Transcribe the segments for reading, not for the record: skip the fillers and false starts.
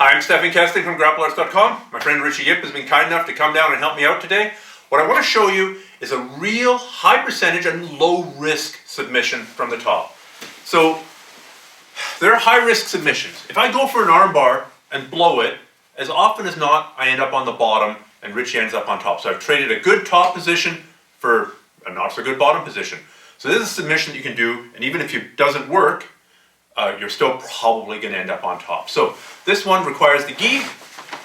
Hi, I'm Stephen Kesting from GrappleArts.com. My friend Richie Yip has been kind enough to come down and help me out today. What I want to show you is a real high percentage and low risk submission from the top. So there are high risk submissions. If I go for an arm bar and blow it, as often as not, I end up on the bottom and Richie ends up on top. So I've traded a good top position for a not so good bottom position. So this is a submission that you can do, and even if it doesn't work, you're still probably going to end up on top. So this one requires the gi,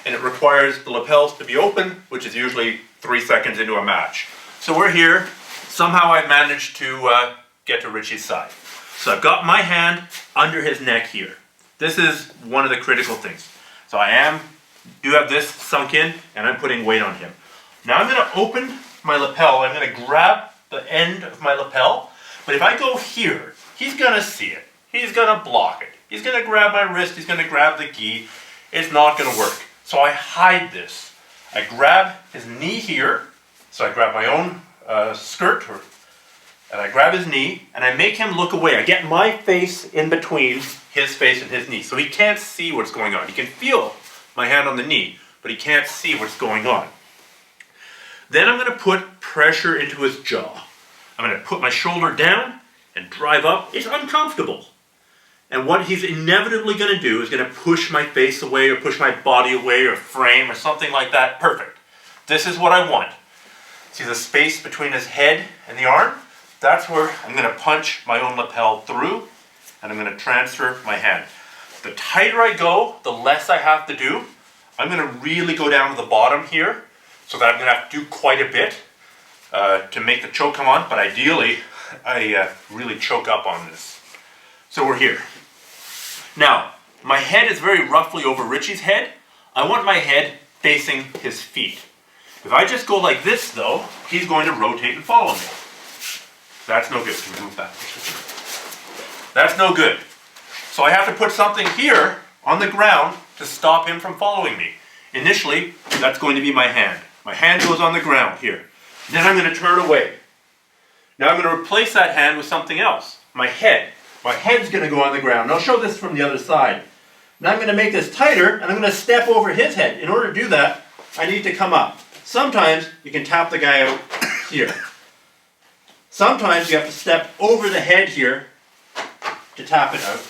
and it requires the lapels to be open, which is usually 3 seconds into a match. So we're here. Somehow I've managed to get to Richie's side. So I've got my hand under his neck here. This is one of the critical things. So I do have this sunk in, and I'm putting weight on him. Now I'm going to open my lapel. I'm going to grab the end of my lapel, but if I go here, he's going to see it. He's going to block it. He's going to grab my wrist. He's going to grab the gi. It's not going to work. So I hide this. I grab his knee here. So I grab my own skirt, and I grab his knee, and I make him look away. I get my face in between his face and his knee, so he can't see what's going on. He can feel my hand on the knee, but he can't see what's going on. Then I'm going to put pressure into his jaw. I'm going to put my shoulder down and drive up. It's uncomfortable. And what he's inevitably going to do is going to push my face away or push my body away or frame or something like that. Perfect. This is what I want. See the space between his head and the arm? That's where I'm going to punch my own lapel through, and I'm going to transfer my hand. The tighter I go, the less I have to do. I'm going to really go down to the bottom here, so that I'm going to have to do quite a bit to make the choke come on, but ideally I really choke up on this. So we're here. Now, my head is very roughly over Richie's head. I want my head facing his feet. If I just go like this though, he's going to rotate and follow me. That's no good. Can we move that? That's no good. So I have to put something here on the ground to stop him from following me. Initially, that's going to be my hand. My hand goes on the ground here. Then I'm going to turn away. Now I'm going to replace that hand with something else. My head. My head's going to go on the ground. And I'll show this from the other side. Now I'm going to make this tighter, and I'm going to step over his head. In order to do that, I need to come up. Sometimes you can tap the guy out here. Sometimes you have to step over the head here to tap it out.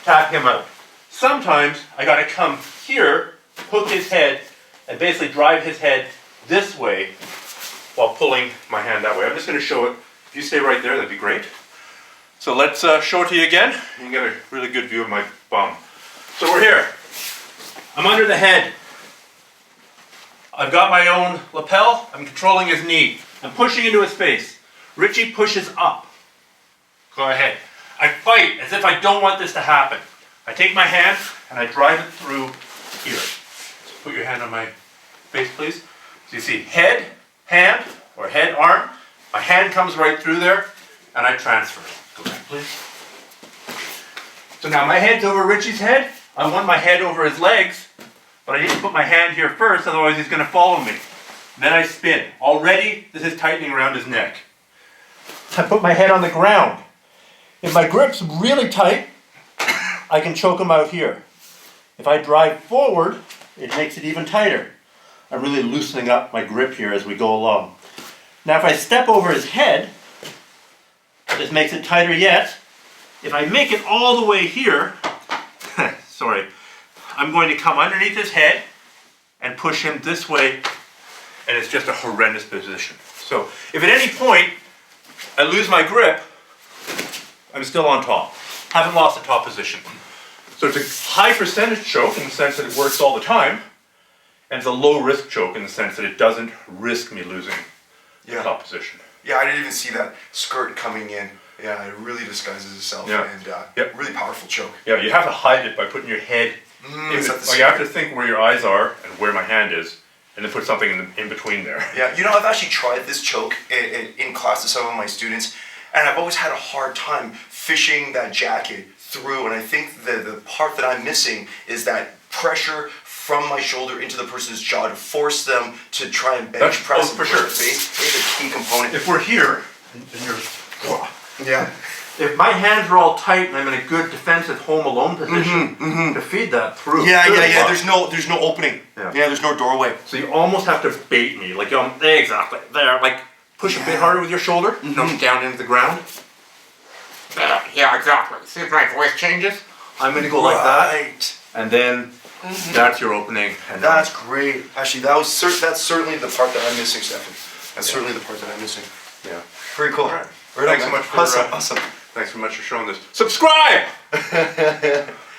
Tap him out. Sometimes I got to come here, hook his head, and basically drive his head this way while pulling my hand that way. I'm just going to show it. If you stay right there, that'd be great. So let's show it to you again. You can get a really good view of my bum. So we're here. I'm under the head. I've got my own lapel. I'm controlling his knee. I'm pushing into his face. Richie pushes up. Go ahead. I fight as if I don't want this to happen. I take my hand and I drive it through here. So put your hand on my face, please. So you see head, hand, or head, arm. My hand comes right through there, and I transfer it. Go back, please. So now my head's over Richie's head. I want my head over his legs, but I need to put my hand here first, otherwise he's going to follow me. Then I spin. Already, this is tightening around his neck. I put my head on the ground. If my grip's really tight, I can choke him out here. If I drive forward, it makes it even tighter. I'm really loosening up my grip here as we go along. Now if I step over his head, this makes it tighter yet. If I make it all the way here, sorry, I'm going to come underneath his head and push him this way, and it's just a horrendous position. So if at any point I lose my grip, I'm still on top. Haven't lost the top position. So it's a high percentage choke in the sense that it works all the time, and it's a low risk choke in the sense that it doesn't risk me losing the top position. Yeah, I didn't even see that skirt coming in. Yeah, it really disguises itself, and really powerful choke. Yeah, you have to hide it by putting your head you have to think where your eyes are and where my hand is, and then put something in between there. Yeah, you know, I've actually tried this choke in class with some of my students, and I've always had a hard time fishing that jacket through, and I think the part that I'm missing is that pressure from my shoulder into the person's jaw to force them to try and bench press for sure. The face is a key component. If we're here, and you're... Yeah. if my hands are all tight and I'm in a good defensive home alone position to feed that through. Yeah, Good yeah, yeah. luck. There's no opening. Yeah. Yeah, there's no doorway. So you almost have to bait me, like exactly there, like push a bit harder with your shoulder, down into the ground. Yeah, exactly. See if my voice changes. I'm gonna go like that, and then that's your opening. And That's great. Actually, that's certainly the part that I'm missing, Stefan. That's certainly the part that I'm missing. yeah. Very cool. All right. Right on, Thanks so man. much for awesome. thanks so much for showing this. Subscribe.